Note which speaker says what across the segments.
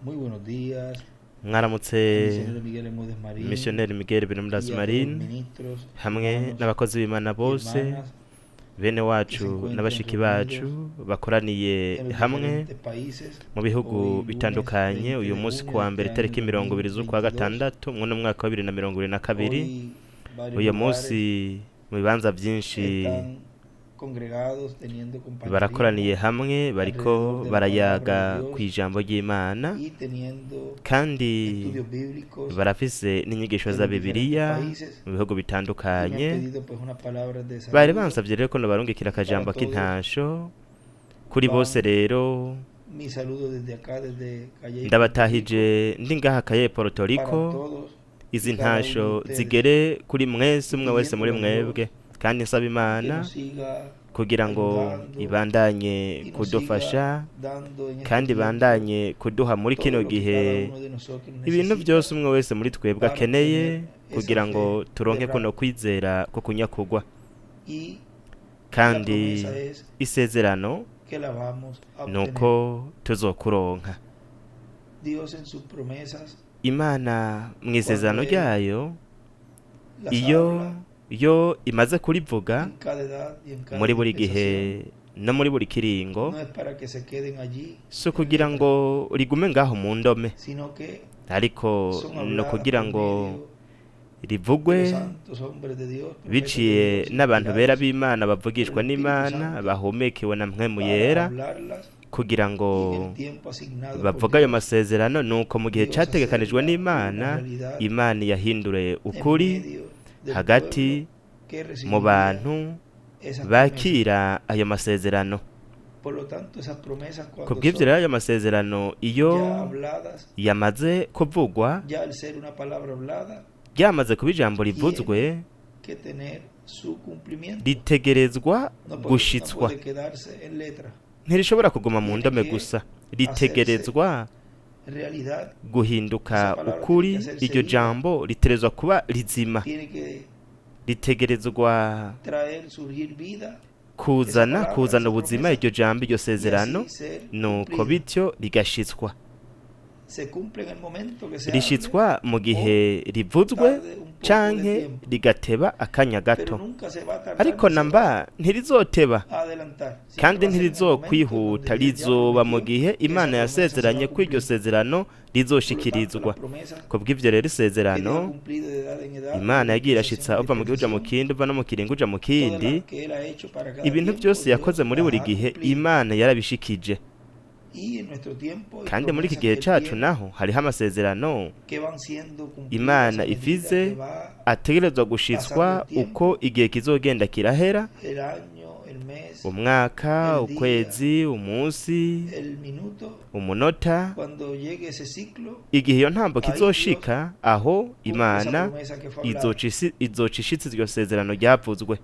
Speaker 1: Muy buenos días,
Speaker 2: mwaramutse
Speaker 1: misionero Miguel Bermúdez Marín
Speaker 2: missionnaire Miguel Bermúdez
Speaker 1: y a todos los
Speaker 2: Marín
Speaker 1: ministros,
Speaker 2: hamwe
Speaker 1: hermanos
Speaker 2: n'abakozi b'Imana
Speaker 1: y
Speaker 2: bose
Speaker 1: hermanas
Speaker 2: bene
Speaker 1: que se
Speaker 2: wacu
Speaker 1: encuentren
Speaker 2: n'abashiki
Speaker 1: reunidos
Speaker 2: bacu bakoraniye
Speaker 1: en los
Speaker 2: hamwe
Speaker 1: diferentes países.
Speaker 2: mu bihugu
Speaker 1: Hoy lunes
Speaker 2: bitandukanye
Speaker 1: 20
Speaker 2: uyu
Speaker 1: de
Speaker 2: munsi
Speaker 1: junio
Speaker 2: kuwa
Speaker 1: de
Speaker 2: mbere
Speaker 1: este
Speaker 2: tariki
Speaker 1: año
Speaker 2: mirongo ibiri z'ukwa
Speaker 1: 2022.
Speaker 2: gatandatu mw'uno mwaka wa 2022
Speaker 1: Hoy varios
Speaker 2: uyu munsi
Speaker 1: lugares
Speaker 2: mu bibanza byinshi
Speaker 1: están congregados teniendo compañerismo
Speaker 2: barakoraniye hamwe bariko
Speaker 1: alrededor de la
Speaker 2: barayaga
Speaker 1: palabra de
Speaker 2: ku
Speaker 1: Dios
Speaker 2: ijambo ry'Imana
Speaker 1: y teniendo
Speaker 2: kandi
Speaker 1: estudios bíblicos
Speaker 2: barafise n'inyigisho
Speaker 1: en
Speaker 2: za
Speaker 1: los diferentes
Speaker 2: Bibiliya
Speaker 1: países
Speaker 2: mu bihugu
Speaker 1: y me han
Speaker 2: bitandukanye
Speaker 1: pedido pues unas palabras de
Speaker 2: bari
Speaker 1: saludo
Speaker 2: bansavye rero ko nobarungikira akajambo
Speaker 1: para todos.
Speaker 2: k'intasho kuri
Speaker 1: Va
Speaker 2: bose rero
Speaker 1: mi saludo desde acá, desde Cayey, Puerto
Speaker 2: ndabatahije ndi ngaha Cayey Puerto
Speaker 1: Rico, para
Speaker 2: Rico
Speaker 1: todos
Speaker 2: izi
Speaker 1: y cada uno de
Speaker 2: ntasho
Speaker 1: ustedes,
Speaker 2: zigere kuri mwese umwe wese muri
Speaker 1: pidiéndole a
Speaker 2: mwebwe
Speaker 1: Dios
Speaker 2: kandi nsaba
Speaker 1: que
Speaker 2: Imana
Speaker 1: nos siga
Speaker 2: kugira ngo
Speaker 1: ayudando
Speaker 2: ibandanye
Speaker 1: y nos
Speaker 2: kudufasha
Speaker 1: siga dando en este
Speaker 2: kandi
Speaker 1: tiempo
Speaker 2: ibandanye kuduha muri
Speaker 1: todo
Speaker 2: kino
Speaker 1: lo que
Speaker 2: gihe
Speaker 1: cada uno de nosotros
Speaker 2: ibintu
Speaker 1: necesita
Speaker 2: byose umwe wese muri twebwe
Speaker 1: para
Speaker 2: akeneye
Speaker 1: tener esa
Speaker 2: kugira ngo
Speaker 1: fe
Speaker 2: turonke
Speaker 1: de
Speaker 2: kuno
Speaker 1: rapto.
Speaker 2: kwizera ko kunyakugwa
Speaker 1: Y la
Speaker 2: kandi
Speaker 1: promesa es
Speaker 2: isezerano
Speaker 1: que la vamos a obtener.
Speaker 2: nuko tuzokuronka
Speaker 1: Dios en sus promesas,
Speaker 2: Imana mu isezerano
Speaker 1: cuando Él
Speaker 2: ryayo
Speaker 1: las
Speaker 2: iyo
Speaker 1: habla
Speaker 2: imaze kurivuga
Speaker 1: en cada edad y en cada
Speaker 2: muri buri gihe
Speaker 1: dispensación,
Speaker 2: no muri buri kiringo
Speaker 1: no es para que se queden allí
Speaker 2: si
Speaker 1: en
Speaker 2: kugira
Speaker 1: letras,
Speaker 2: ngo rigume ngaho mu ndome
Speaker 1: sino que
Speaker 2: ariko
Speaker 1: son
Speaker 2: no
Speaker 1: habladas
Speaker 2: kugira
Speaker 1: por
Speaker 2: ngo
Speaker 1: medio de
Speaker 2: rivugwe
Speaker 1: los santos hombres de Dios, profetas de
Speaker 2: biciye
Speaker 1: Dios,
Speaker 2: n'abantu bera
Speaker 1: inspirados
Speaker 2: b'Imana bavugishwa
Speaker 1: por el Espíritu
Speaker 2: n'Imana
Speaker 1: Santo
Speaker 2: bahumekewe na mpwemu
Speaker 1: para
Speaker 2: yera
Speaker 1: hablarlas
Speaker 2: kugira
Speaker 1: y
Speaker 2: ngo
Speaker 1: en el tiempo asignado por
Speaker 2: bavuga ayo
Speaker 1: Dios,
Speaker 2: masezerano nuko mu gihe
Speaker 1: Dios
Speaker 2: cyategekanijwe
Speaker 1: hacerla
Speaker 2: n'Imana
Speaker 1: una realidad
Speaker 2: Imana yahindure
Speaker 1: en
Speaker 2: ukuri
Speaker 1: medio del
Speaker 2: hagati
Speaker 1: pueblo que
Speaker 2: mu
Speaker 1: recibiría
Speaker 2: bantu
Speaker 1: esas promesas.
Speaker 2: bakira ayo masezerano
Speaker 1: Por lo tanto, esas promesas
Speaker 2: ku
Speaker 1: cuando
Speaker 2: bw'ibyo
Speaker 1: son
Speaker 2: rero ayo masezerano iyo
Speaker 1: ya habladas,
Speaker 2: yamaze kuvugwa
Speaker 1: ya al ser una palabra hablada,
Speaker 2: ryamaze kuba ijambo rivuzwe
Speaker 1: tiene que tener su cumplimiento.
Speaker 2: ritegerezwa
Speaker 1: No
Speaker 2: gushitswa
Speaker 1: puede quedarse en letra.
Speaker 2: ntirishobora kuguma mu
Speaker 1: Tiene
Speaker 2: ndome
Speaker 1: que
Speaker 2: gusa ritegerezwa
Speaker 1: Realidad
Speaker 2: guhinduka
Speaker 1: esa palabra
Speaker 2: ukuri
Speaker 1: tiene que hacerse
Speaker 2: iryo
Speaker 1: viva.
Speaker 2: jambo riterezwa kuba rizima
Speaker 1: tiene que
Speaker 2: ritegerezwa
Speaker 1: traer, surgir vida,
Speaker 2: kuzana
Speaker 1: palabra,
Speaker 2: kuzana
Speaker 1: esa
Speaker 2: ubuzima
Speaker 1: promesa,
Speaker 2: iryo jambo iryo
Speaker 1: y
Speaker 2: sezerano
Speaker 1: así ser
Speaker 2: nuko
Speaker 1: cumplida.
Speaker 2: bityo rigashitswa
Speaker 1: Se cumple en el momento que se
Speaker 2: rishitswa mu gihe
Speaker 1: hable,
Speaker 2: rivuzwe
Speaker 1: tarde un poco de
Speaker 2: canke
Speaker 1: tiempo,
Speaker 2: rigateba akanya
Speaker 1: pero
Speaker 2: gato
Speaker 1: nunca se va a tardar
Speaker 2: ariko
Speaker 1: ni se va
Speaker 2: namba ntirizoteba
Speaker 1: a adelantar. Siempre
Speaker 2: kandi
Speaker 1: va a ser en el momento
Speaker 2: ntirizokwihuta
Speaker 1: donde Dios ya
Speaker 2: rizoba mu
Speaker 1: prometió
Speaker 2: gihe
Speaker 1: que esa
Speaker 2: Imana
Speaker 1: promesa se
Speaker 2: yasezeranye
Speaker 1: va a
Speaker 2: ko iryo
Speaker 1: cumplir.
Speaker 2: sezerano
Speaker 1: Por lo tanto,
Speaker 2: rizoshikirizwa
Speaker 1: las promesas
Speaker 2: ku bw'ivyo rero
Speaker 1: que Dios
Speaker 2: isezerano
Speaker 1: ha cumplido de edad en edad,
Speaker 2: Imana
Speaker 1: de
Speaker 2: yagiye
Speaker 1: dispensación
Speaker 2: irashitsa
Speaker 1: en
Speaker 2: uva mu gihe uja mu
Speaker 1: dispensación,
Speaker 2: kindi uva no mu kiringo uja mu
Speaker 1: todas
Speaker 2: kindi
Speaker 1: las que Él ha hecho para cada
Speaker 2: ibintu
Speaker 1: tiempo,
Speaker 2: byose
Speaker 1: Dios
Speaker 2: yakoze muri
Speaker 1: las
Speaker 2: buri
Speaker 1: ha
Speaker 2: gihe
Speaker 1: cumplido.
Speaker 2: Imana yarabishikije
Speaker 1: Y en nuestro tiempo hay
Speaker 2: kandi muri iki
Speaker 1: promesas
Speaker 2: gihe
Speaker 1: que
Speaker 2: cacu
Speaker 1: vienen,
Speaker 2: naho hariho amasezerano
Speaker 1: que van siendo cumplidas
Speaker 2: Imana
Speaker 1: a medida
Speaker 2: ifize
Speaker 1: que va
Speaker 2: ategerezwa gushitswa uko igihe kizogenda kirahera
Speaker 1: el año, el mes,
Speaker 2: umwaka
Speaker 1: el
Speaker 2: ukwezi umunsi
Speaker 1: el minuto.
Speaker 2: umunota
Speaker 1: Cuando llegue ese ciclo,
Speaker 2: igihe iyo ntambo
Speaker 1: ahí
Speaker 2: kizoshika aho
Speaker 1: cumple esa
Speaker 2: Imana
Speaker 1: promesa que fue hablada.
Speaker 2: izoca ishitsa iryo sezerano ryavuzwe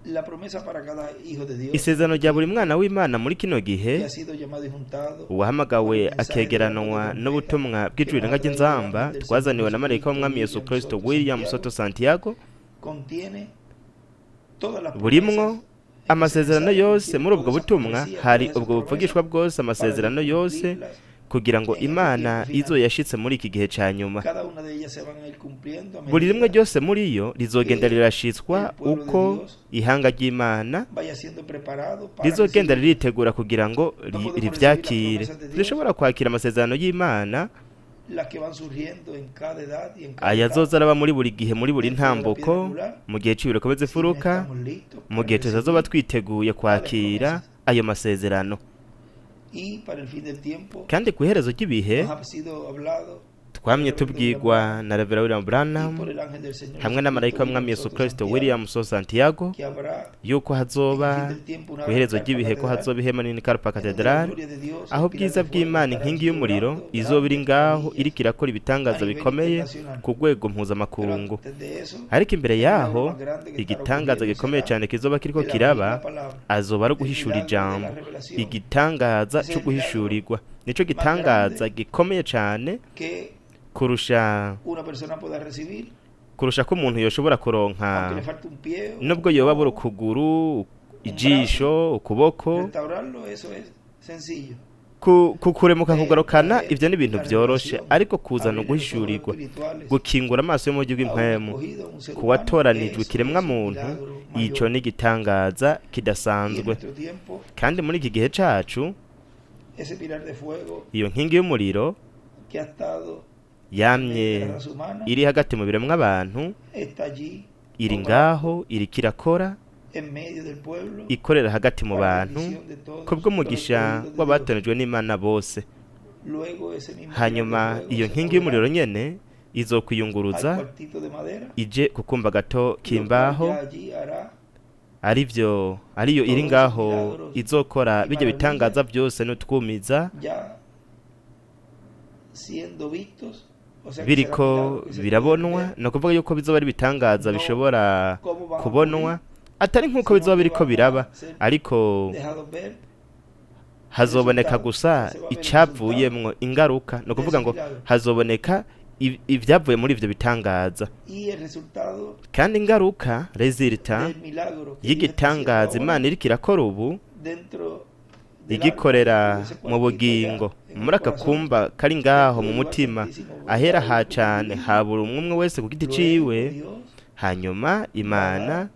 Speaker 1: La promesa para cada hijo de Dios
Speaker 2: isezerano rya buri mwana w'Imana muri kino gihe
Speaker 1: que ha sido llamado y juntado
Speaker 2: uwahamagawe
Speaker 1: por el mensaje
Speaker 2: akegeranwa
Speaker 1: de la
Speaker 2: n'ubutumwa
Speaker 1: que
Speaker 2: bw'ijuru
Speaker 1: nos ha traído
Speaker 2: ry'inzamba
Speaker 1: del
Speaker 2: twazaniwe
Speaker 1: Señor
Speaker 2: na marayika w'umwami Yesu
Speaker 1: William
Speaker 2: Kristo
Speaker 1: Soto
Speaker 2: William
Speaker 1: Santiago,
Speaker 2: Soto Santiago
Speaker 1: contiene todas las
Speaker 2: burimwo
Speaker 1: promesas en ese
Speaker 2: amasezerano
Speaker 1: mensaje,
Speaker 2: yose
Speaker 1: contiene
Speaker 2: muri ubwo
Speaker 1: todas esas
Speaker 2: butumwa
Speaker 1: profecías,
Speaker 2: hari
Speaker 1: todas esas
Speaker 2: ubwo buvugishwa
Speaker 1: promesas
Speaker 2: bwose
Speaker 1: para
Speaker 2: amasezerano yose
Speaker 1: cumplirlas
Speaker 2: kugira ngo
Speaker 1: en este
Speaker 2: Imana
Speaker 1: tiempo
Speaker 2: izo
Speaker 1: final.
Speaker 2: yashitse muri iki gihe ca nyuma
Speaker 1: Cada una de ellas se van a ir cumpliendo a
Speaker 2: buri rimwe
Speaker 1: medida
Speaker 2: ryose muri yo rizogenda
Speaker 1: que
Speaker 2: rirashitswa
Speaker 1: el pueblo de
Speaker 2: uko
Speaker 1: Dios
Speaker 2: ihanga ry'Imana
Speaker 1: vaya siendo preparado para
Speaker 2: rizogenda
Speaker 1: recibir.
Speaker 2: riritegura kugira ngo
Speaker 1: No podemos
Speaker 2: rivyakire
Speaker 1: recibir las promesas de Dios,
Speaker 2: dushobora kwakira amasezerano y'Imana
Speaker 1: las que van surgiendo en cada edad y en cada etapa,
Speaker 2: ayazoza araba muri buri gihe muri buri
Speaker 1: dentro de la piedra
Speaker 2: ntambuko
Speaker 1: angular,
Speaker 2: mu gihe c'ibirokomeze
Speaker 1: si no
Speaker 2: imfuruka
Speaker 1: estamos listos
Speaker 2: mu
Speaker 1: para
Speaker 2: gihe tuzazoba
Speaker 1: recibir
Speaker 2: twiteguye
Speaker 1: tales
Speaker 2: kwakira
Speaker 1: promesas.
Speaker 2: ayo masezerano
Speaker 1: Y para el fin del tiempo
Speaker 2: kandi ku iherezo ry'ibihe
Speaker 1: nos ha sido hablado
Speaker 2: twamye
Speaker 1: por el
Speaker 2: tubwirwa na Reverend William
Speaker 1: y
Speaker 2: Branham
Speaker 1: por el ángel del Señor
Speaker 2: hamwe na marayika
Speaker 1: Jesucristo,
Speaker 2: w'umwami
Speaker 1: William
Speaker 2: Yesu
Speaker 1: Soto
Speaker 2: Kristo
Speaker 1: Santiago,
Speaker 2: William So Santiago
Speaker 1: que habrá
Speaker 2: yuko
Speaker 1: en el
Speaker 2: hazoba
Speaker 1: fin del tiempo una
Speaker 2: ku
Speaker 1: gran
Speaker 2: iherezo
Speaker 1: carpa
Speaker 2: ry'ibihe ko
Speaker 1: catedral,
Speaker 2: hazoba ihema nini karpa
Speaker 1: en donde la
Speaker 2: katedrali
Speaker 1: gloria de Dios,
Speaker 2: aho
Speaker 1: el pilar
Speaker 2: ubwiza
Speaker 1: de fuego,
Speaker 2: bw'Imana
Speaker 1: estará
Speaker 2: inkingi y'umuriro
Speaker 1: vibrando
Speaker 2: izoba iri
Speaker 1: grandes
Speaker 2: ngaho
Speaker 1: maravillas
Speaker 2: iriko irakora
Speaker 1: a
Speaker 2: ibitangaza
Speaker 1: nivel
Speaker 2: bikomeye
Speaker 1: internacional.
Speaker 2: ku rwego
Speaker 1: Pero
Speaker 2: mpuzamakungu
Speaker 1: antes de eso,
Speaker 2: ariko imbere
Speaker 1: el
Speaker 2: yaho
Speaker 1: milagro más grande que estará
Speaker 2: igitangaza
Speaker 1: ocurriendo
Speaker 2: gikomeye
Speaker 1: será
Speaker 2: cyane kizoba kiriko
Speaker 1: el abrir
Speaker 2: kiraba
Speaker 1: la palabra,
Speaker 2: azoba ari
Speaker 1: el
Speaker 2: uguhishura
Speaker 1: milagro de la
Speaker 2: ijambo
Speaker 1: revelación,
Speaker 2: igitangaza
Speaker 1: ese
Speaker 2: cyo
Speaker 1: milagro
Speaker 2: guhishurirwa nico
Speaker 1: más
Speaker 2: gitangaza
Speaker 1: grande
Speaker 2: gikomeye cyane
Speaker 1: que
Speaker 2: kurusha
Speaker 1: una persona pueda recibir,
Speaker 2: kurusha ko umuntu yoshobora kuronka
Speaker 1: aunque le falte un pie o
Speaker 2: nubwo
Speaker 1: un
Speaker 2: yoba buri
Speaker 1: ojo,
Speaker 2: ukuguru
Speaker 1: un
Speaker 2: ijisho ukuboko
Speaker 1: restaurarlo, eso es sencillo.
Speaker 2: kukuremuka kugarukana ivyo ni ibintu vyoroshe, ariko kuzana uguhishurirwa gukingura amaso yo mu buryo bw'impwemu kuwatoranijwe kiremwa muntu, ico ni igitangaza kidasanzwe. Kandi muri iki gihe cacu iyo nkingi y'umuriro yamye iri hagati mu biremwa abantu, iri ngaho iri kirakora ikorera hagati mu bantu kubw'umugisha w'abatonejwe n'Imana bose. Hanyuma iyo nkingi y'umuriro nyene izokwiyunguruza ije kukumba gato k'imbaho, ariyo iri ngaho izokora bijya bitangaza byose n'utwumiza biriko birabonwa. No kuvuga yuko bizoba ari bitangaza bishobora kubonwa, atari nk'uko bizoba biriko biraba, ariko hazoboneka gusa icavuyemwo ingaruka. No kuvuga ngo hazoboneka ibyavuye muri ivyo bitangaza, kandi ingaruka resulta y'igitangaza Imana iriko irakora ubu igikorera mu bugingo, muri aka kumba kari ngaho mu mutima ahera ha cane habura umwe wese ku giti ciwe. Hanyuma Imana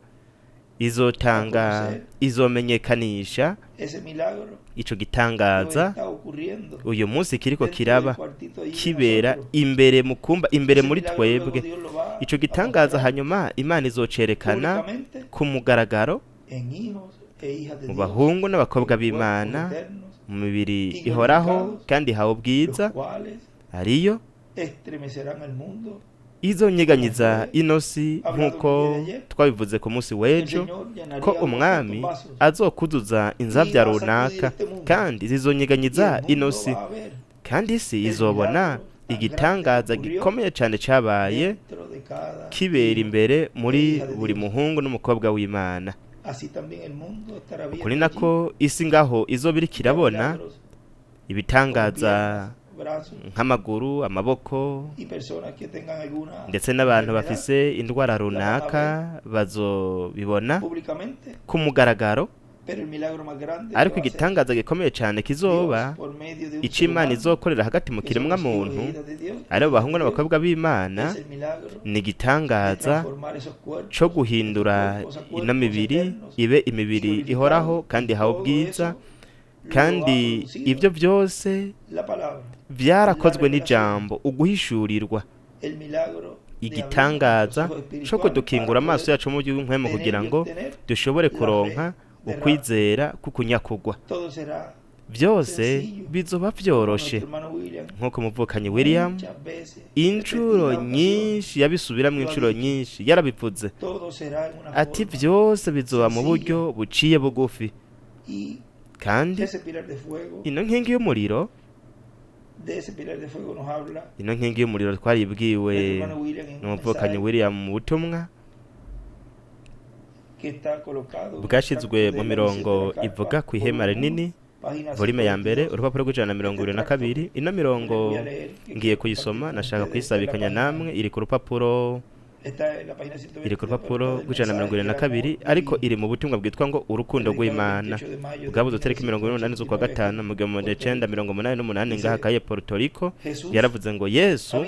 Speaker 2: izomenyekanisha ico gitangaza uyu munsi kiriko kiraba kibera imbere mu kumba, imbere muri twebwe ico gitangaza. Hanyuma Imana izocerekana ku mugaragaro mu bahungu n'abakobwa b'Imana mu mibiri ihoraho kandi hawo bwiza, ariyo izonyeganyiza inosi nk'uko twabivuze ku munsi w'ejo ko umwami azokuzuza inzavya runaka, kandi zizonyeganyiza inosi, kandi isi izobona igitangaza gikomeye cane cabaye kibera imbere muri buri muhungu n'umukobwa w'Imana. Ukuri nako isi ngaho izobiri kirabona ibitangaza nk'amaguru, amaboko, ndetse n'abantu bafise indwara runaka bazobibona ku mugaragaro. Ariko igitangaza gikomeye cyane kizoba ico Imana izokorera hagati mu kiremwa muntu, aribo bahungu n'abakobwa b'Imana, ni igitangaza co guhindura ino mibiri ibe imibiri ihoraho kandi hawo bwiza. Kandi ibyo byose byarakozwe n'ijambo, uguhishurirwa, igitangaza co kudukingura amaso yacu mu buryo bw'impwemu kugira ngo dushobore kuronka ukwizera kukunyakugwa. Byose bizoba vyoroshe nk'uko umuvukanyi William incuro nyinshi yabisubiramwo incuro nyinshi yarabivuze ati byose bizoba mu buryo buciye bugufi. Kandi ino nkingi y'umuriro, ino nkingi y'umuriro twaribwiwe n'umuvukanyi William mu butumwa bwashizwe mu mirongo ivuga ku ihema rinini, volume ya mbere, urupapuro rw'122. ino mirongo ngiye kuyisoma, nashaka kuyisabikanya namwe. Iri ku rupapuro rw'122, ariko iri mu butumwa bwitwa ngo urukundo rw'Imana, bwabuze utariki 28 z'ukwa gatanu mu 1988 ngaha Cayey, Puerto Rico. Yaravuze ngo Yesu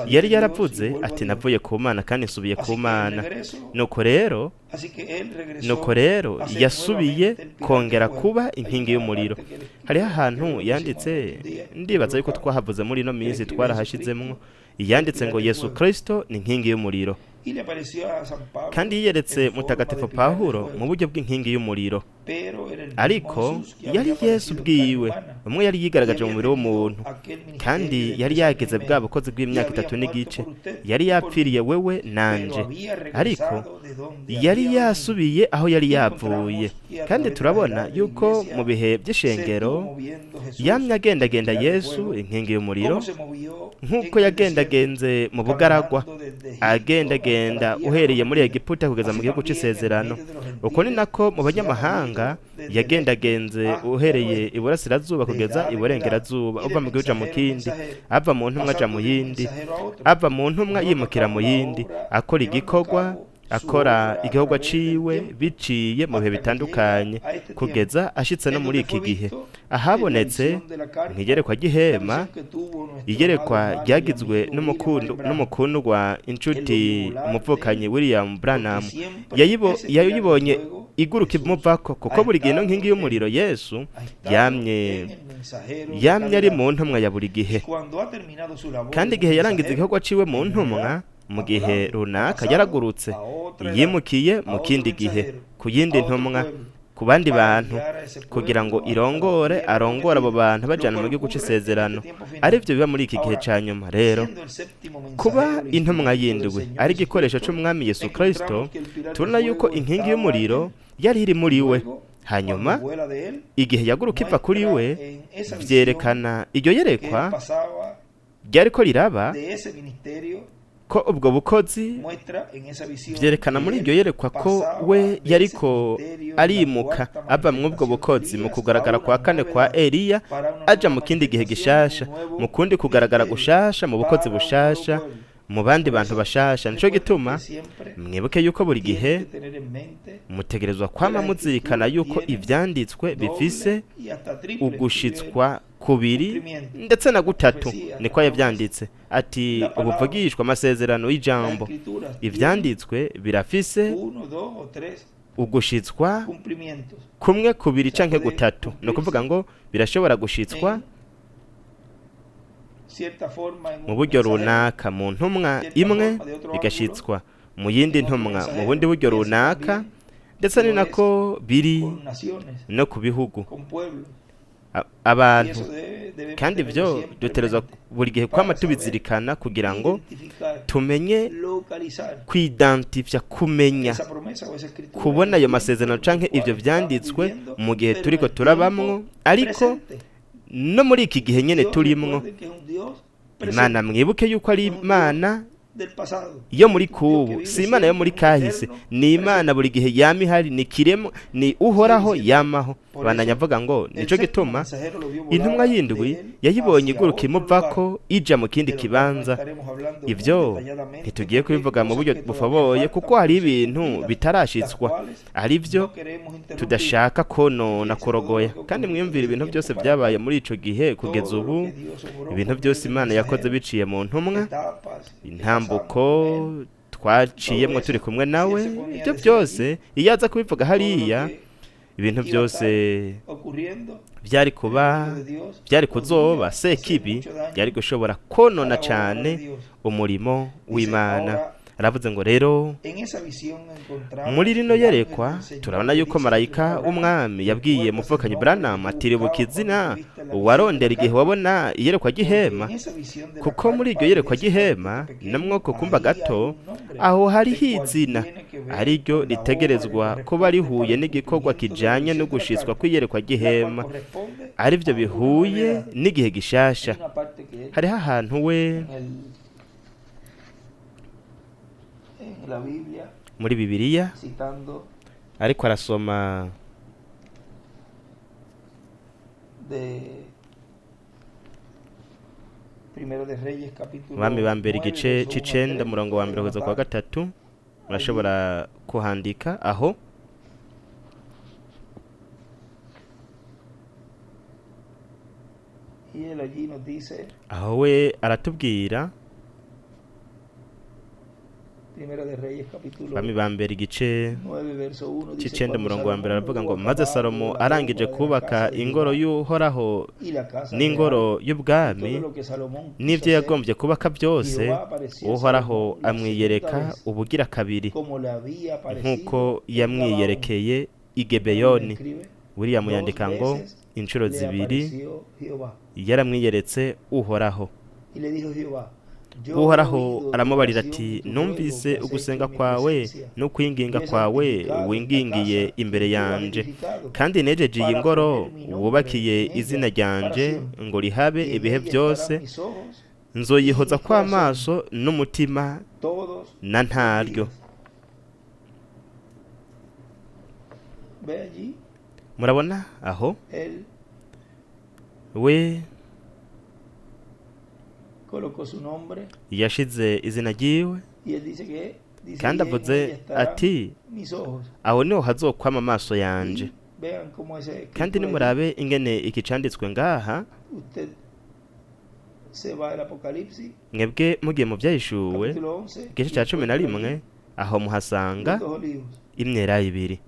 Speaker 2: yari yaravuze ati navuye ku Mana kandi nsubiye ku Mana. Nuko rero yasubiye kongera kuba inkingi y'umuriro. Hariho ahantu yanditse, ndibaza yuko twahavuze muri ino minsi twarahashizemwo, yanditse ngo Yesu Kristo ni inkingi y'umuriro. Kandi yiyeretse mutagatifu Pawulo mu buryo bw'inkingi y'umuriro, ariko yari Yesu bwiwe, umwe yari yigaragaje mu mubiri w'umuntu, kandi yari yageze bwa bukozi bw'imyaka 3 n'igice, yari yapfiriye wewe nanje, ariko yari yasubiye aho yari yavuye. Kandi turabona yuko mu bihe by'ishengero yamye agendagenda Yesu inkingi y'umuriro, nk'uko yagendagenze mu bugaragwa, agendagenda uhereye muri Egiputa kugeza mu gihugu c'isezerano. Uko ni nako mu banyamahanga yagendagenze uhereye iburasirazuba kugeza iburengerazuba, uva mu gihugu mu kindi, ava mu ntumwa aja mu yindi, ava mu ntumwa yimukira mu yindi, akora igikorwa akora igikorwa ciwe biciye mu bihe bitandukanye kugeza ashitse no muri iki gihe ahabonetse nk'iyerekwa ry'ihema. Iyerekwa ryagizwe n'umukundwa inshuti umuvukanyi William Branham yayibonye iguruka imuvako, kuko buri gihe no nkingi y'umuriro Yesu yamye ari mu ntumwa ya buri gihe, kandi igihe yarangiza igikorwa ciwe mu ntumwa mu gihe runaka yaragurutse yimukiye mu kindi gihe ku yindi ntumwa, ku bandi bantu, kugira ngo arongore abo bantu bajana mu gihugu c'isezerano. Arivyo biba muri iki gihe ca nyuma. Rero kuba intumwa yindwi ari igikoresho c'umwami Yesu Kristo, tubona yuko inkingi y'umuriro yari iri muri we, hanyuma igihe yaguruka iva kuri we, vyerekana iryo yerekwa ryariko riraba ko ubwo bukozi vyerekana muri iryo yerekwa ko we yariko arimuka ava mw'ubwo bukozi mu kugaragara kwa kane kwa Eliya aja mu kindi gihe gishasha, mu kundi kugaragara gushasha, mu bukozi bushasha, mu bandi bantu bashasha. Nico gituma mwibuke yuko buri gihe mutegerezwa kwama muzirikana yuko ivyanditswe bifise ugushitswa kubiri ndetse na gutatu. Niko yavyanditse ati ubuvugishwa amasezerano y'ijambo, ivyanditswe birafise ugushitswa kumwe, kubiri canke gutatu. No kuvuga ngo birashobora gushitswa mu buryo runaka mu ntumwa imwe, bigashitswa mu yindi ntumwa mu bundi buryo runaka, ndetse ni nako biri no ku bihugu abantu. Kandi ibyo dutegerezwa buri gihe kwama tubizirikana kugira ngo tumenye kwidentifya, kumenya kubona ayo masezerano canke ivyo vyanditswe mu gihe turiko turabamwo, ariko no muri iki gihe nyene turimwo. Imana mwibuke yuko ari Imana yo muri kubu, si Imana yo muri kahise, ni Imana buri gihe yama ihari, ni kiremo, ni uhoraho yamaho. Bandanya avuga ngo nico gituma intumwa yindwi yayibonye iguruka imuvako ija mu kindi kibanza. Ivyo ntitugiye kubivuga mu buryo bufoboye, kuko hari ibintu bitarashitswa, ari vyo tudashaka konona kurogoya. Kandi mwiyumvira ibintu byose byabaye muri ico gihe kugeza ubu, ibintu byose Imana yakoze biciye mu ntumwa, intambuko twaciyemwo turi kumwe nawe, ibyo byose iyo aza kubivuga hariya, ibintu byose byari kuzoba sekibi, byari gushobora konona cane umurimo w'Imana. Aravuze ngo rero muri rino yerekwa turabona yuko marayika w'umwami yabwiye muvukanyi Branham ati ribuka izina warondera igihe wabona iyerekwa ry'ihema, kuko muri iryo yerekwa ry'ihema namwo ko kumba gato aho hariho izina ari ryo ritegerezwa kuba rihuye n'igikorwa kijanye no gushitswa kw'iyerekwa ry'ihema, ari byo bihuye n'igihe gishasha. Hariho ahantu we muri Bibiliya ariko arasoma Abami ba mbere igice c'icenda murongo wa mbere kugeza kwa gatatu. Murashobora kuhandika aho. Aho we aratubwira Abami ba mbere igice c'icenda murongo wa mbere aravuga ngo maze Salomo arangije kubaka ingoro y'uhoraho n'ingoro y'ubwami n'ivyo yagombye kubaka byose, uhoraho amwiyereka ubugira kabiri nk'uko yamwiyerekeye i Gibeyoni. William yandika ngo inshuro zibiri yaramwiyeretse uhoraho. Uhoraho aramubarira ati numvise ugusenga kwawe no kwinginga kwawe wingingiye imbere yanje, kandi nejeje iyi ngoro wubakiye izina ryanje ngo rihabe ibihe byose, nzoyihoza kw'amaso n'umutima na ntaryo. Murabona aho we yashize izina ryiwe, kandi avuze ati aho niho hazokwama amaso yanje. Kandi nimurabe ingene iki canditswe ngaha, mwebwe mugiye mu byahishuwe igice cya 11 aho muhasanga imyelayo 2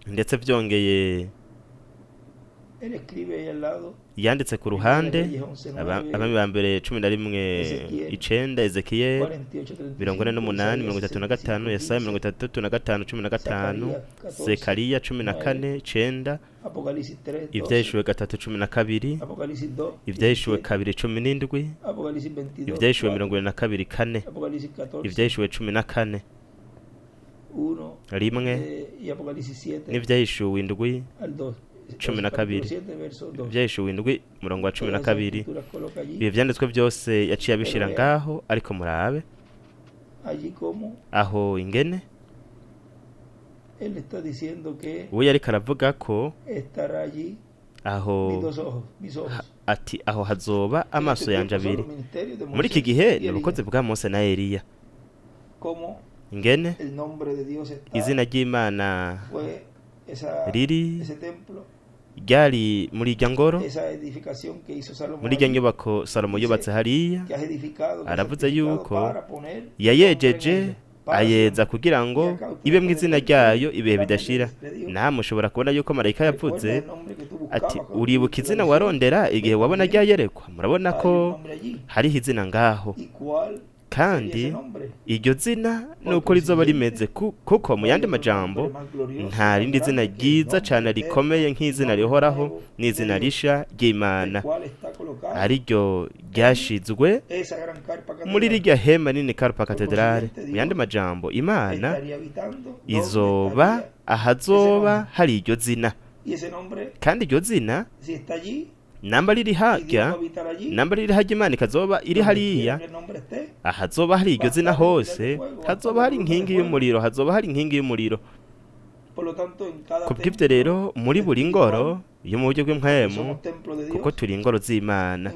Speaker 2: ndetse byongeye yanditse ku ruhande abami ba mbere 11:9, Ezekiel 48:35, Yesaya 33:15, Zekariya 14:9, ibyahishuwe 3:12, ibyahishuwe 2:17, ibyahishuwe 22:4, ibyahishuwe 14 rimwe, n'ibyahishuwe 7:12, ibyahishuwe 7:12. Ibi byanditswe byose yaciye abishira ngaho, ariko murabe aho ingene we yariko aravuga ko aho ati aho hazoba amaso yanje abiri. Muri iki gihe ni ubukozi bwa Mose na Eliya, ingene izina ry'Imana riri ryari muri irya ngoro, muri irya nyubako Salomo yubatse hariya. Aravuze yuko yayejeje ayeza kugira ngo ibe mu izina ryayo ibihe bidashira. Mushobora kubona yuko marayika yavuze ati uribuka izina warondera igihe wabona ryayerekwa. Murabona ko hariho izina ngaho, kandi iryo zina nuko rizoba rimeze, kuko mu yandi majambo nta rindi zina ryiza cyane rikomeye nk'izina rihoraho n'izina risha ry'Imana, ariryo ryashizwe muri rirya hema nini Karupa Katedrale. Mu yandi majambo Imana izoba ahazoba hari iryo zina, kandi iryo zina namba riri hajya Imana ikazoba iri hariya. Ahazoba hari iryo zina hose hazoba hari inkingi y'umuriro, kubw'ibyo rero muri buri ngoro yo mu buryo bw'impwemu, kuko turi ingoro z'Imana,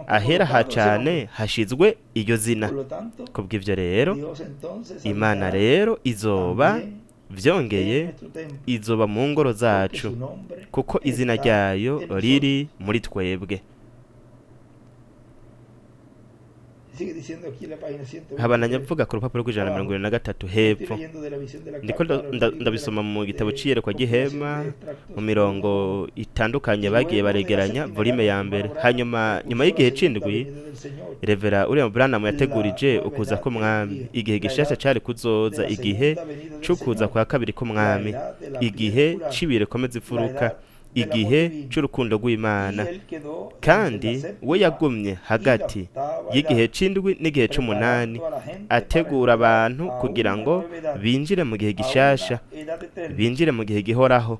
Speaker 2: ahera hacane hashizwe iryo zina. Kubw'ibyo rero Imana rero izoba vyongeye izoba mu ngoro zacu, kuko izina ryayo riri muri twebwe. Habananya mvuga ku rupapuro rw'123 hepfo, ndiko ndabisoma mu gitabo c'iyerekwa gihema mu mirongo itandukanye bagiye baregeranya volume ya mbere. Hanyuma nyuma y'igihe c'indwi Revera William Branham yategurije ukuza k'umwami, igihe gishasha cari kuzoza, igihe c'ukuza kwa kabiri k'umwami, igihe c'ibire komeza ifuruka, igihe c'urukundo rw'Imana. Kandi we yagumye hagati y'igihe c'indwi n'igihe c'umunani ategura abantu kugira ngo binjire mu gihe gishasha, binjire mu gihe gihoraho.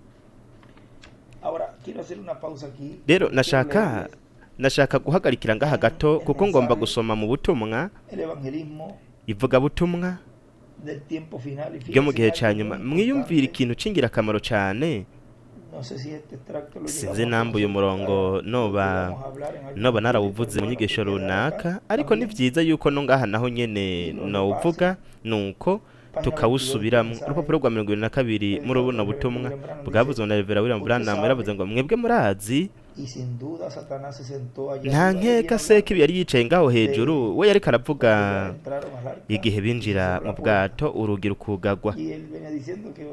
Speaker 2: Rero nashaka guhagarikira ngaha gato, kuko ngomba gusoma mu butumwa, ivuga butumwa byo mu gihe ca nyuma. Mwiyumvira ikintu c'ingirakamaro cane. Sinzi namba uyu murongo noba narawuvuze mu nyigisho runaka, ariko ni vyiza yuko no ngaha naho nyene nawuvuga, nuko tukawusubiramo. Urupapuro rwa 22 muri buno butumwa bwavuzwe na Revera William Branham, yaravuze ngo mwebwe murazi nta nkeka Sekibi yari yicaye ngaho hejuru. We yariko aravuga igihe binjira mu bwato urugi rukugagwa.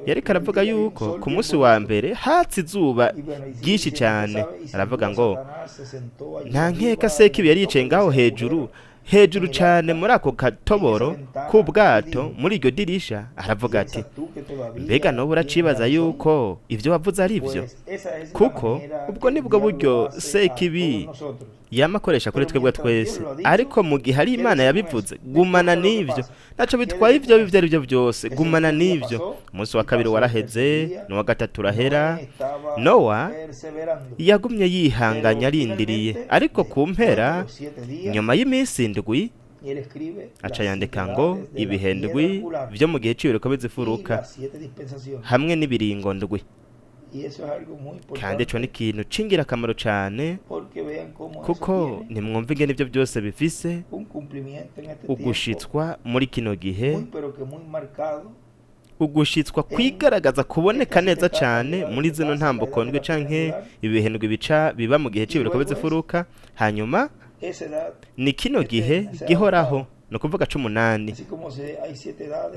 Speaker 2: Yariko aravuga yuko ku munsi wa mbere hatse izuba ryinshi cyane. Aravuga ngo nta nkeka Sekibi yari yicaye ngaho hejuru cyane muri ako katoboro k'ubwato, muri iryo dirisha. Aravuga ati mbega n'ubu uracibaza yuko ibyo wavuze ari byo, kuko ubwo nibwo buryo Sekibi yamakoresha kuri twebwe twese. Ariko mu gihe ari Imana yabivuze, gumana n'ivyo, naco bitwaye ivyo ari byo byose, gumana n'ivyo. Umunsi wa kabiri waraheze, n'uwa gatatu urahera. Nowa yagumye yihanganya arindiriye, ariko ku mpera nyuma y'iminsi indwi aca yandika ngo ibihendwi byo mu gihe cy'ibireko bizifuruka hamwe n'ibiringo ndwi. Kandi ico ni ikintu c'ingirakamaro cane, kuko nimwumva ingene ivyo byose bifise ugushitswa muri kino gihe, ugushitswa kwigaragaza kuboneka neza cyane muri zino ntambukondwe canke ibihendwe bica biba mu gihe cy'ibiruko by'imfuruka. Hanyuma ni kino gihe gihoraho, no kuvuga 18,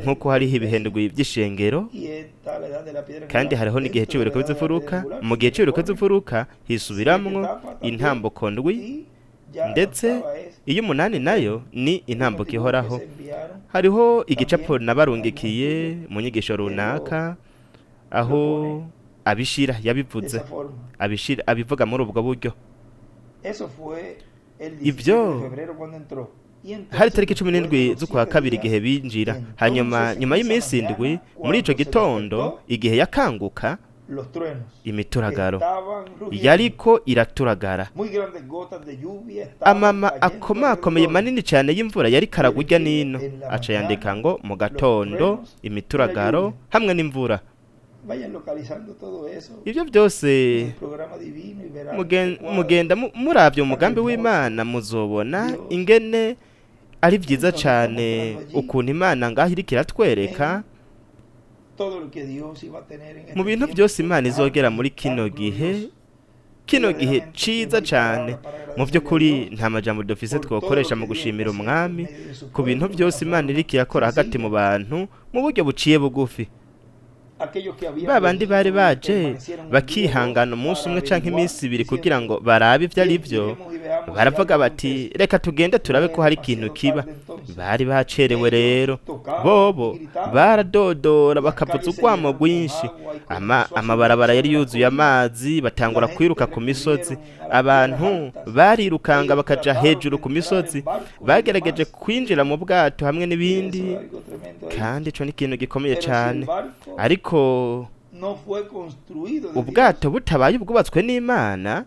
Speaker 2: nkuko hariho ibihendwe by'ishengero kandi hariho n'igihe cy'ibiruko by'imfuruka. Mu gihe cy'ibiruko by'imfuruka hisubiramwo intambukondwe, ndetse iyo 8 nayo ni intambuko ihoraho. Hariho igicapo nabarungikiye mu nyigisho runaka aho abishira yabivuze, abivuga muri ubwo buryo. Ibyo hari tariki 17 z'ukwa kabiri igihe binjira. Hanyuma nyuma y'iminsi 7 muri ico gitondo igihe yakanguka, imituragaro yariko iraturagara, amama akomakomeye manini cyane y'imvura yari karagurya nino. Aca yandika ngo Mugatondo, imituragaro hamwe n'imvura. Ibyo byose mugenda muravye umugambi w'Imana, muzobona ingene ari byiza cyane ukuntu Imana ngaho iriko iratwereka mu bintu byose Imana izogera muri kino gihe ciza cyane. Mu by'ukuri nta majambo dufise twokoresha mu gushimira umwami ku bintu byose Imana iriko irakora hagati mu bantu mu buryo buciye bugufi. Babandi bari baje bakihangana umunsi umwe canke iminsi 2 kugira ngo barabe ivyo ari byo, baravuga bati reka tugende turabe ko hari ikintu kiba. Bari bacerewe rero, bobo baradodora bakavuza urwamo rwinshi, amabarabara yari yuzuye amazi, batangura kwiruka ku misozi. Abantu barirukanga bakaja hejuru ku misozi, bagerageje kwinjira mu bwato hamwe n'ibindi, kandi ico ni ikintu gikomeye cyane. Ariko ubwato butabaye ubwubatswe n'Imana,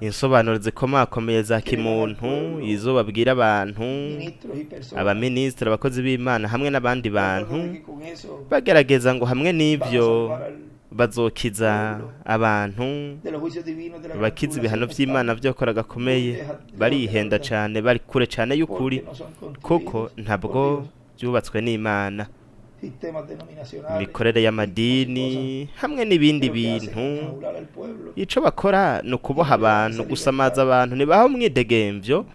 Speaker 2: insobanuro zikomakomeye za kimuntu izo babwira abantu, abaministri, abakozi b'Imana hamwe n'abandi bantu bagerageza ngo hamwe n'ivyo bazokiza abantu, bakiza ibihano by'Imana byokora gakomeye. Barihenda cyane, bari kure cyane y'ukuri, kuko ntabwo byubatswe n'Imana. Imikorere y'amadini hamwe n'ibindi bintu, ico bakora no kuboha abantu, gusamaza abantu, nibaho mwidegemvyo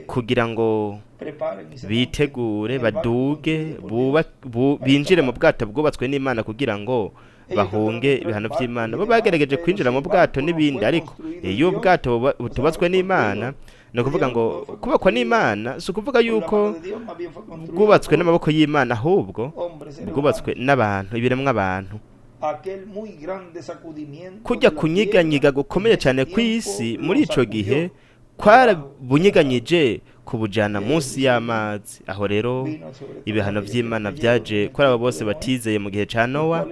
Speaker 2: kugira ngo bitegure, baduge, binjire mu bwato bwubatswe n'Imana kugira ngo bahunge ibihano by'Imana. Bo bagerageje kwinjira mu bwato n'ibindi, ariko iyo ubwato butubatswe n'Imana, no kuvuga ngo kubakwa n'Imana si ukuvuga yuko bwubatswe n'amaboko y'Imana, ahubwo bwubatswe n'abantu, ibiremwa abantu. Kujya kunyiganyiga gukomeye cyane kw'isi muri ico gihe kwarabunyiganyije kubujana munsi y'amazi. Aho rero ibihano by'Imana byaje kuri abo bose batizeye mu gihe ca Nowa,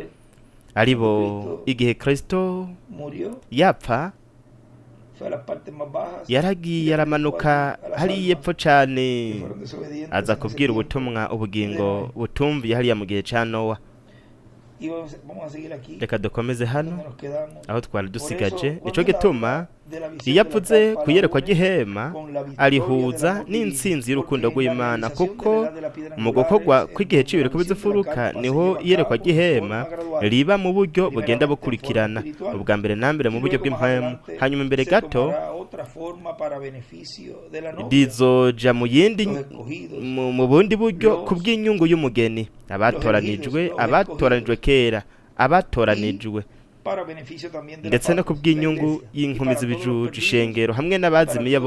Speaker 2: aribo igihe Kristo yapfa yaragiye aramanuka hariya epfo cyane, aza kubwira ubutumwa ubugingo butumviye hariya mu gihe ca Nowa. Reka dukomeze hano aho twari dusigaje. Nico gituma iyo avuze kuyerekwa gihema arihuza n'intsinzi y'urukundo rw'Imana, kuko mu gukorwa kw'igihe cy'ibiruko by'imfuruka niho iyerekwa gihema riba mu buryo bugenda bukurikirana, ubwa mbere na mbere mu buryo bw'impwemu, hanyuma imbere gato rizoja mu bundi buryo ku bw'inyungu y'umugeni, abatoranijwe kera, abatoranijwe, ndetse no ku bw'inyungu y'inkumi z'ibijuju, ishengero hamwe n'abazimiye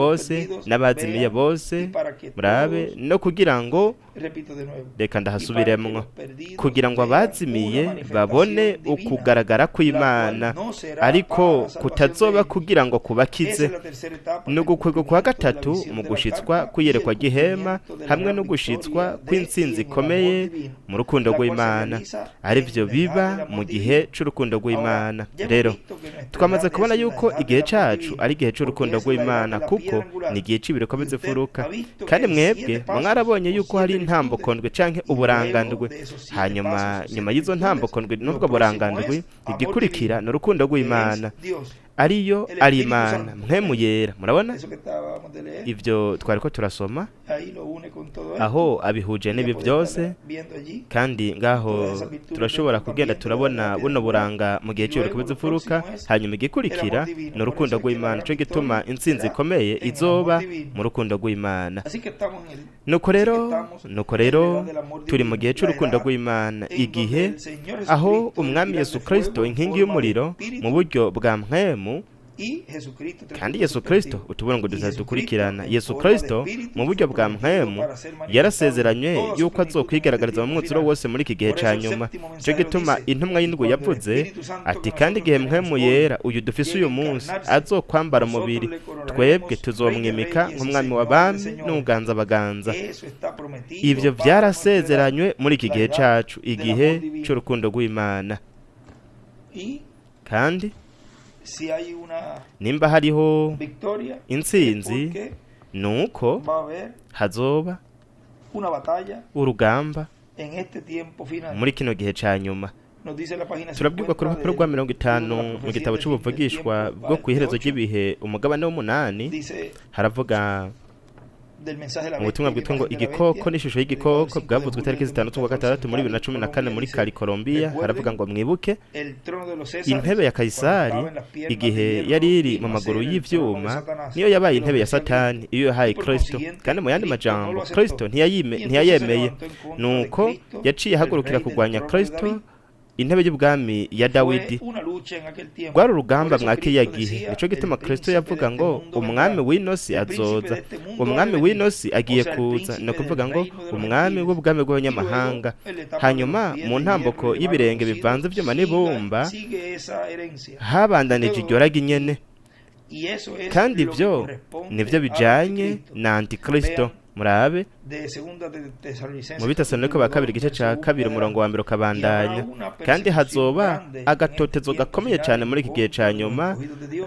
Speaker 2: bose, murabe, no kugira ngo, reka ndahasubiremwo, kugira ngo abazimiye babone ukugaragara kw'Imana, ariko kutazoba kugira ngo kubakize. No gukwego kwa gatatu mu gushitswa kuyerekwa gihema hamwe no gushitswa kw'intsinzi ikomeye mu rukundo rw'Imana, ari byo biba mu gihe c'urukundo rw'Imana. Rero twamaze kubona yuko igihe cacu ari igihe c'urukundo rw'Imana, kuko ni igihe cy'ibiruko by'imfuruka, kandi mwebwe mwarabonye yuko hari intambukondwe canke uburangandwe. Hanyuma nyuma y'izo ntambukondwe n'ubwo burangandwe, igikurikira n'urukundo rw'Imana. ariyo ari Imana mpemu yera. Murabona ibyo twari ko turasoma aho abihuje n'ibi byose, kandi ngaho turashobora kugenda turabona buno buranga mu gihe cy'uruko bizifuruka. Hanyuma igikurikira ni urukundo rw'Imana, cyo gituma intsinzi ikomeye izoba mu rukundo rw'Imana. Nuko rero turi mu gihe cy'urukundo rw'Imana, igihe aho umwami Yesu Kristo inkingi y'umuriro mu buryo bwa mpemu, kandi Yesu Kristo utubona ngo dukurikirana. Yesu Kristo mu buryo bwa mpemu yarasezeranywe yuko azokwigaragariza mu mwuzuro wose muri iki gihe cya nyuma. Cyo gituma intumwa y'indwi yavuze ati, kandi igihe mpemu yera uyu dufise uyu munsi azokwambara umubiri, twebwe tuzomwimika nk'umwami w'abami n'uganza abaganza. Ibyo byarasezeranywe muri iki gihe cyacu, igihe cy'urukundo rw'Imana. Kandi nimba hariho intsinzi, nuko hazoba urugamba muri kino gihe cya nyuma. Turabwirwa ku rupapuro rwa 50 mu gitabo cy'ubuvugishwa bwo ku iherezo ry'ibihe umugabane w'8, haravuga mu butumwa bwitwa ngo igikoko n'ishusho y'igikoko, bwavuzwe itariki 6/6 muri 2014 muri Cayey, Colombia. Haravuga ngo mwibuke intebe ya Kayisari igihe yari iri mu maguru y'ivyuma niyo yabaye intebe ya Satani iyo yahaye Kristo, kandi mu yandi majambo Kristo ntiyayemeye, nuko yaciye ahagurukira kurwanya Kristo intebe y'ubwami ya Dawidi. Rwari urugamba mwakiya gihe, nico gituma Kristo yavuga ngo umwami w'inosi azoza, umwami w'inosi agiye kuza, no kuvuga ngo umwami w'ubwami bw'abanyamahanga. Hanyuma mu ntamboko y'ibirenge bivanze byuma n'ibumba habandanije iryo ragi nyene, kandi ibyo nivyo bijanye na Antikristo. Murabe mu Bitesalonike ba kabiri igice cya 2 umurongo wa 1 ukabandanya, kandi hazoba agatotezo gakomeye cyane muri iki gihe cya nyuma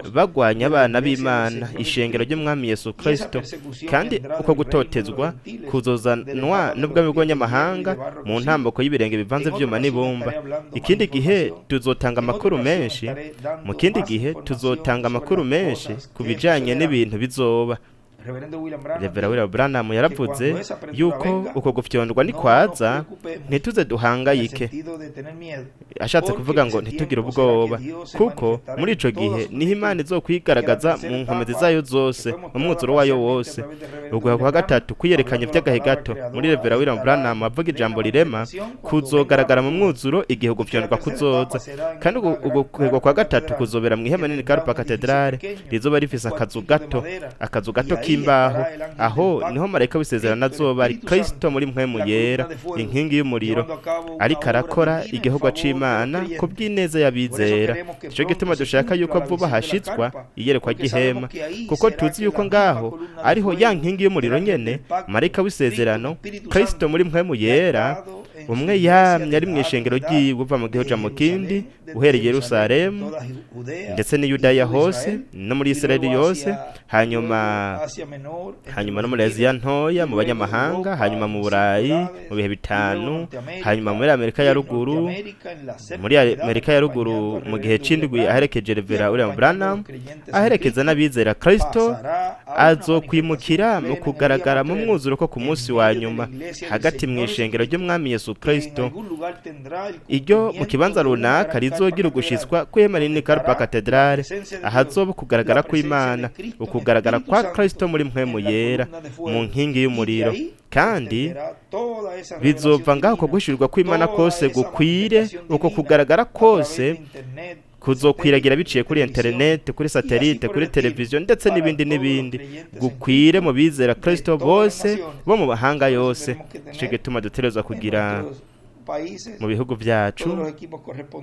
Speaker 2: bagwanya abana b'Imana, ishengero ry'umwami Yesu Kristo. Kandi uko gutotezwa kuzozanwa n'ubwami bw'abanyamahanga mu ntamboko y'ibirenge bivanze byuma n'ibumba. Ikindi gihe tuzotanga amakuru menshi, mu kindi gihe tuzotanga amakuru menshi ku bijanye n'ibintu bizoba. Revera William Branham yaravuze yuko uko gufyondwa ni kwaza ntituze duhangayike, ashatse kuvuga ngo ntitugire ubwoba, kuko muri ico gihe niho Imana izokwigaragaza mu nkomezi zayo zose, mu mwuzuro wayo wose. Ubwo kwa gatatu kwiyerekanye by'agahe gato muri Revera William Branham avuga ijambo rirema kuzogaragara mu mwuzuro igihe gufyondwa kuzoza, kandi ubwo kwa gatatu kuzobera mu ihema nini Carpa Cathedrale, rizoba rifise akazu gato k'imbaho. Aho niho marayika w'isezerano azoba ari Kristo muri mpemu yera, inkingi y'umuriro, ariko arakora igihugu c'Imana ku bw'ineza y'abizera. Ico gituma dushaka yuko vuba hashitswa iyerekwa ry'ihema, kuko tuzi yuko ngaho ariho ya nkingi y'umuriro nyene, marayika w'isezerano Kristo muri mpemu yera, umwe yamye ari mu ishengero ry'iwe uva mu gihugu mu kindi, uhereye Yerusalemu ndetse ni Yudaya hose no muri Israeli yose, hanyuma no muri Aziya ntoya mu banyamahanga, hanyuma mu Burayi mu bihe bitanu, hanyuma muri Amerika ya ruguru, mu gihe c'indwi aherekeje Revera William Branham, aherekeza n'abizera Kristo azokwimukira mu kugaragara mu mwuzuro ko ku munsi wa nyuma hagati mu ishengero ry'umwami Yesu Kristo. Iryo mu kibanza runaka rizogira ugushitswa kw'ihema rinini Carpa Cathedrale, ahazoba kugaragara kw'Imana, ukugaragara kwa Kristo muri mpemu yera mu nkingi y'umuriro. Kandi bizova ngaho ko gushirwa kw'Imana kose gukwire, uko kugaragara kose kuzokwiragira biciye kuri internet, kuri satellite, kuri televiziyo ndetse n'ibindi gukwire mu bizera Kristo bose bo mu bahanga yose. Ico gituma duterezwa kugira mu bihugu byacu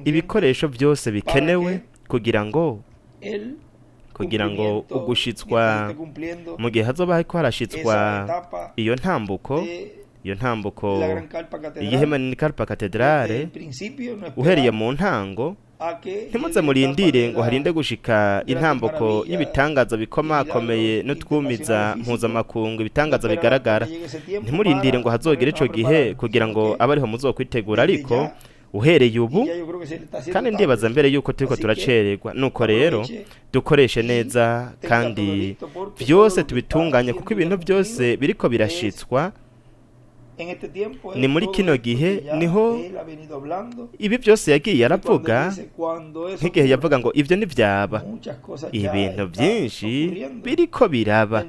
Speaker 2: ibikoresho byose bikenewe kugira ngo ugushitswa mu gihe hazoba hariko harashitswa iyo ntambuko y'ihema nini Carpa Cathedrale, uhereye mu ntango. Ntimuze murindire ngo harinde gushika intambuko y'ibitangaza bikomakomeye n'utwumiza mpuzamakungu, ibitangaza bigaragara. Ntimurindire ngo hazogere ico gihe kugira ngo abariho muzokwitegura, ariko uhereye ubu kandi ndibaza mbere yuko turiko turacererwa nuko rero dukoreshe neza kandi byose tubitunganye kuko ibintu byose biriko birashitswa ni muri kino gihe niho ibi byose yagiye aravuga nk'igihe yavuga ngo ibyo ntibyaba ibintu byinshi biriko biraba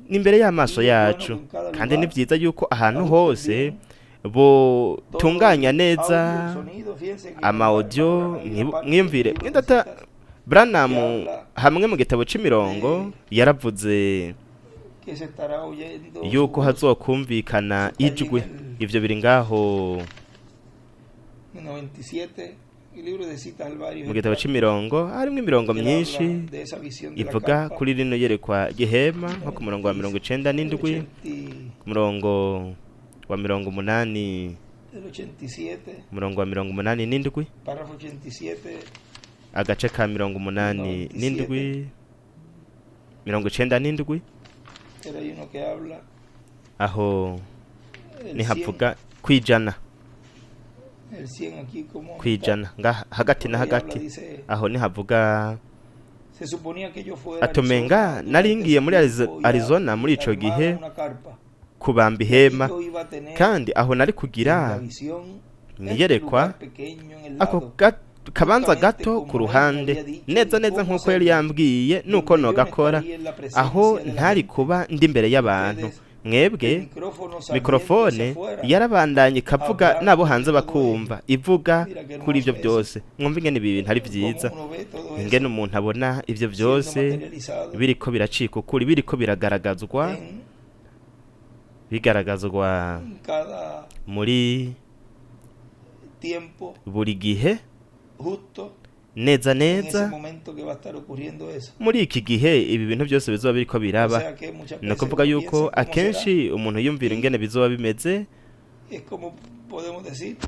Speaker 2: n'imbere y'amaso yacu kandi ni byiza yuko ahantu hose butunganya neza amaudio mwiyumvire mwidata Branham hamwe mu gitabo c'imirongo yaravuze yuko hazokumvikana ijwi ivyo biri ngaho mu gitabo c'imirongo harimo imirongo myinshi ivuga kuri rino yerekwa gihema nko ku murongo wa 97 ku murongo wa 80 murongo wa 87 agace ka 87 97 aho nihavuga kwijana hagati na hagati aho nihavuga atomenga naringiye muri Arizona muri ico gihe kubamba ihema kandi aho nari kugira niyerekwa ako kabanza gato ku ruhande neza nk'uko yari yambwiye nuko nogakora aho ntari kuba ndi imbere y'abantu mwebwe mikrofone yarabandanye kavuga nabo hanze bakumva ivuga kuri ibyo byose mwumva ingene ibi bintu ari byiza ingene umuntu abona ibyo byose biriko biracika ukuri biriko bigaragazwa muri buri gihe neza muri iki gihe ibi bintu byose bizoba biriko biraba no kuvuga yuko akenshi umuntu yumvira ingene bizoba bimeze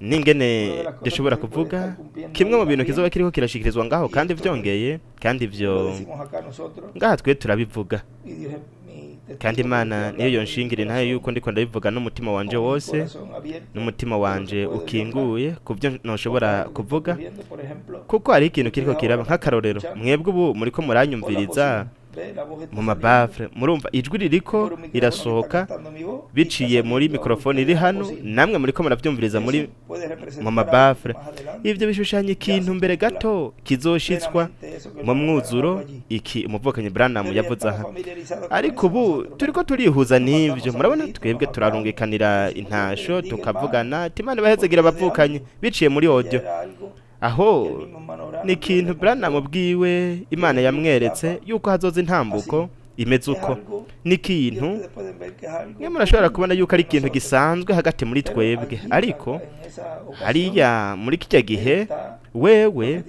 Speaker 2: n'ingene dushobora kuvuga kimwe mu bintu kizoba kiriko kirashikirizwa ngaho kandi vyongeye kandi ivyo ngaha twe turabivuga kandi Imana niyo yonshingire nayo yuko ndiko ndabivuga n'umutima wanje wose n'umutima wanje ukinguye kuvyo noshobora kuvuga kuko hari ikintu kiriko kiraba nk'akarorero mwebwe ubu muriko muranyumviriza mu mabafre murumva ijwi ririko irasohoka biciye muri mikrofone iri hano namwe muriko muravyumviriza muri mu mabafre ivyo bishushanya ikintu mbere gato kizoshitswa mu mwuzuro iki umuvukanye Branham yavuze aha ariko ubu turiko turihuza n'ivyo murabona twebwe turarungikanira intasho tukavugana Imana bahezegira abavukanye biciye muri audio aho ni ikintu Branham bwiwe Imana yamweretse yuko hazoza intambuko imeze uko ni ikintu mwe murashobora kubona yuko ari ikintu gisanzwe hagati muri twebwe ariko hariya muri kijya gihe wewe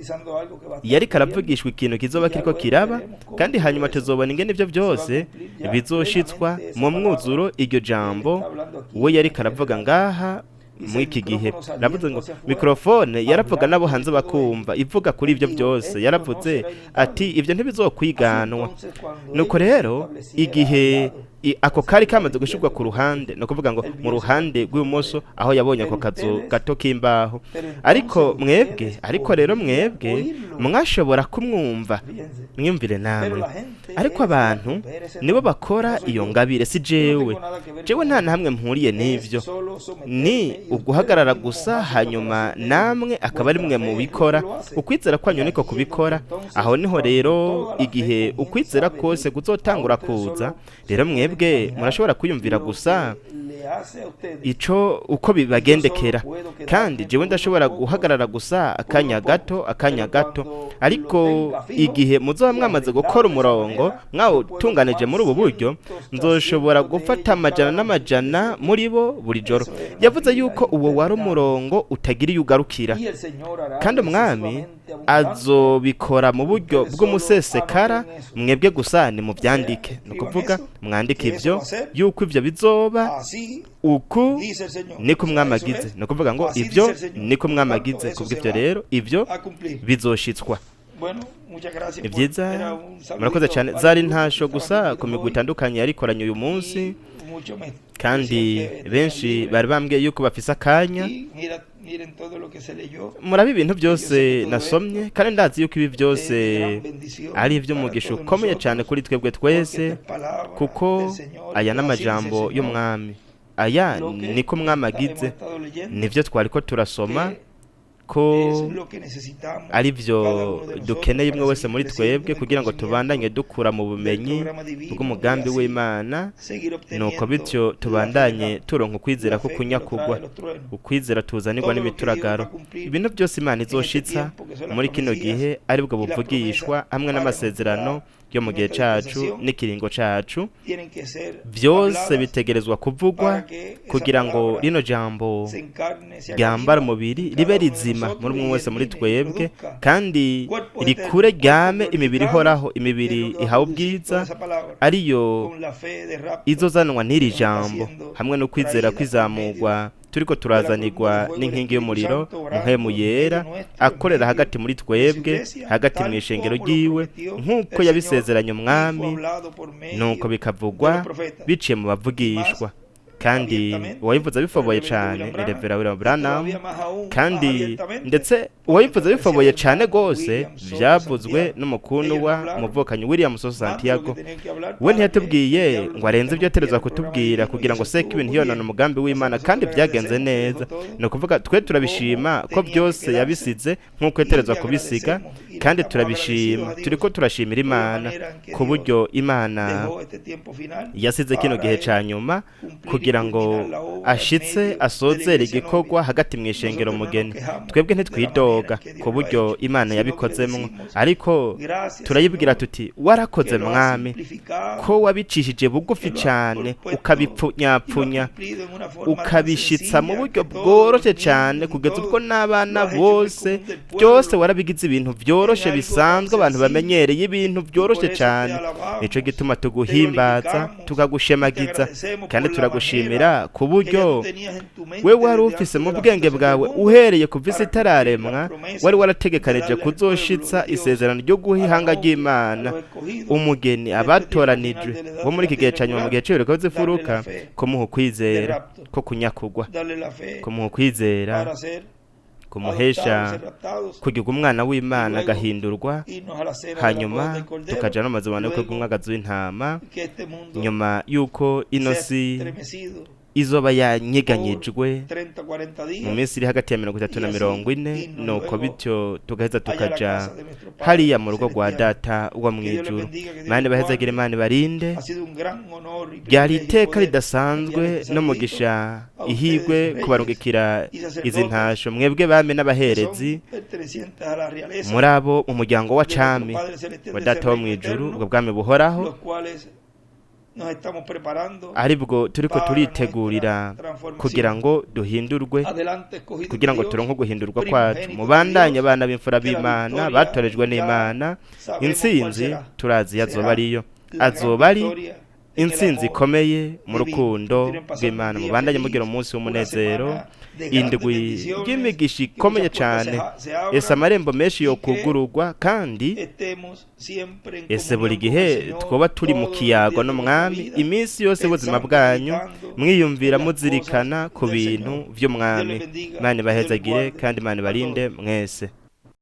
Speaker 2: yari karavugishwa ikintu kizoba kiriko kiraba kandi hanyuma tuzobona ingene ivyo byose bizoshitswa mu mwuzuro iryo jambo we yari karavuga ngaha mwiki gihe navuze ngo mikrofone yaravuga nabo hanze bakumva ivuga kuri ibyo byose yaravuze ati ibyo ntibizokwiganwa nuko rero igihe ako kari kamaze gushirwa ku ruhande no kuvuga ngo mu ruhande rw'imoso aho yabonye ako kazu gato kimbaho ariko rero mwebwe mwashobora kumwumva mwimvire namwe ariko abantu nibo bakora iyo ngabire si jewe nta namwe mpuriye n'ivyo ni uguhagarara gusa hanyuma namwe akaba ari mwe mu bikora ukwizera kwanyu niko kubikora aho niho rero igihe ukwizera kose guzotangura kuza rero mwebwe murashobora kwiyumvira gusa ico uko bibagendekera kandi jewe ndashobora guhagarara gusa akanya gato ariko igihe muzoba mwamaze gukora umurongo mwawutunganije muri ubu buryo nzoshobora gufata amajana n'amajana muri bo buri joro yavuze yuko uwo wari umurongo utagiriye ugarukira kandi umwami azobikora mu buryo bw'umusesekara mwebwe gusa ni mu byandike no kuvuga mwandike ivyo yuko ivyo bizoba uku niko mwamagize no kuvuga ngo ivyo niko mwamagize kubw'ivyo rero ivyo bizoshitswa ibyiza murakoze cyane zari ntasho gusa ku migwi itandukanye yarikoranye uyu munsi kandi benshi bari bambwiye yuko bafise akanya. Murabe ibintu byose nasomye kandi ndazi yuko ibi byose ari iby'umugisha ukomeye cyane kuri twebwe twese, kuko aya n'amajambo y'umwami. Aya niko umwami agize, nibyo twari ko turasoma ko ari byo dukeneye umwe wese muri twebwe kugira ngo tubandanye dukura mu bumenyi bw'umugambi w'Imana, nuko bityo tubandanye turonka ukwizera ko kunyakugwa, ukwizera tuzanirwa n'imituragaro. Ibintu byose Imana izoshitsa muri kino gihe aribwo buvugishwa hamwe n'amasezerano yo mu gihe cacu n'ikiringo cacu, byose bitegerezwa kuvugwa kugira ngo rino jambo ryambara umubiri ribe rizima muri umwe wese muri twebwe, kandi rikure ryame imibiri ihoraho, imibiri ihawe ubwiza, ariyo izozanwa n'iri jambo hamwe no kwizera kwizamurwa turiko turazanirwa n'inkingi y'umuriro muhemu yera akorera hagati muri twebwe, hagati mu ishengero ryiwe nk'uko yabisezeranye umwami, nuko bikavugwa biciye mu bavugishwa. Kandi uwayivuze bifoboye cyane ni Revera William Branham, kandi ndetse uwayivuze bifoboye cyane gose byavuzwe n'umukuntu wa umuvukanyi William Santiago. We ntiyatubwiye ngo arenze ibyo atereza kutubwira kugira ngo seke ibintu yonana umugambi w'Imana, kandi byagenze neza. No kuvuga twe turabishima ko byose yabisize nk'uko yatereza kubisiga, kandi turabishima, turiko turashimira Imana ku buryo Imana yasize kino gihe ca nyuma kugira ngo ashitse asozera igikorwa hagati mu ishengero mugeni. Twebwe ntitwidoga ku buryo Imana yabikozemwo, ariko turayibwira tuti warakoze mwami ko wabicishije bugufi cyane, ukabipfunyapfunya, ukabishitsa mu buryo bworoshe cyane kugeza ubwo n'abana bose byose warabigize ibintu byoroshe bisanzwe abantu bamenyereye, ibintu byoroshe cyane. Nico gituma tuguhimbaza tukagushemagiza, kandi turagushimira ku buryo we wari ufise mu bwenge bwawe uhereye kuva isi itararemwa, wari warategekanije kuzoshitsa isezerano ryo guha ihanga ry'Imana umugeni abatoranijwe bo muri iki gihe cyanyuma mu gihe cy'ibireko z'ifuruka, kumuha ukwizera ko kunyakugwa, kumuha ukwizera kumuhesha kugira umwana w'Imana agahindurwa, hanyuma tukaja no mazubane ko umwagazi w'intama, nyuma yuko inosi izoba yanyeganyijwe mu minsi iri hagati ya 30 na 40, nuko bityo tugaheza tukaja hariya mu rugo rwa data wo mwijuru. Mane bahezagire, Imana barinde, byari iteka ridasanzwe no mugisha ihigwe kubarungikira izi ntasho mwebwe bame n'abaherezi muri abo mu muryango wa cami wa data wo mwijuru, ubwo bwami buhoraho aribwo turiko turitegurira kugira ngo duhindurwe, kugira ngo turonke guhindurwa kwacu. Mubandanye abana b'imfura b'Imana batorejwe n'Imana, intsinzi turazi yazoba ariyo, azoba ari intsinzi ikomeye mu rukundo rw'Imana. Mubandanye mugira umunsi w'umunezero, indwi y'imigisha ikomeye cyane. Ese amarembo menshi yo kugururwa, kandi ese buri gihe twoba turi mu kiyago n'umwami iminsi yose ubuzima bwanyu, mwiyumvira muzirikana ku bintu by'umwami. Imana ibahezagire kandi Imana ibarinde mwese.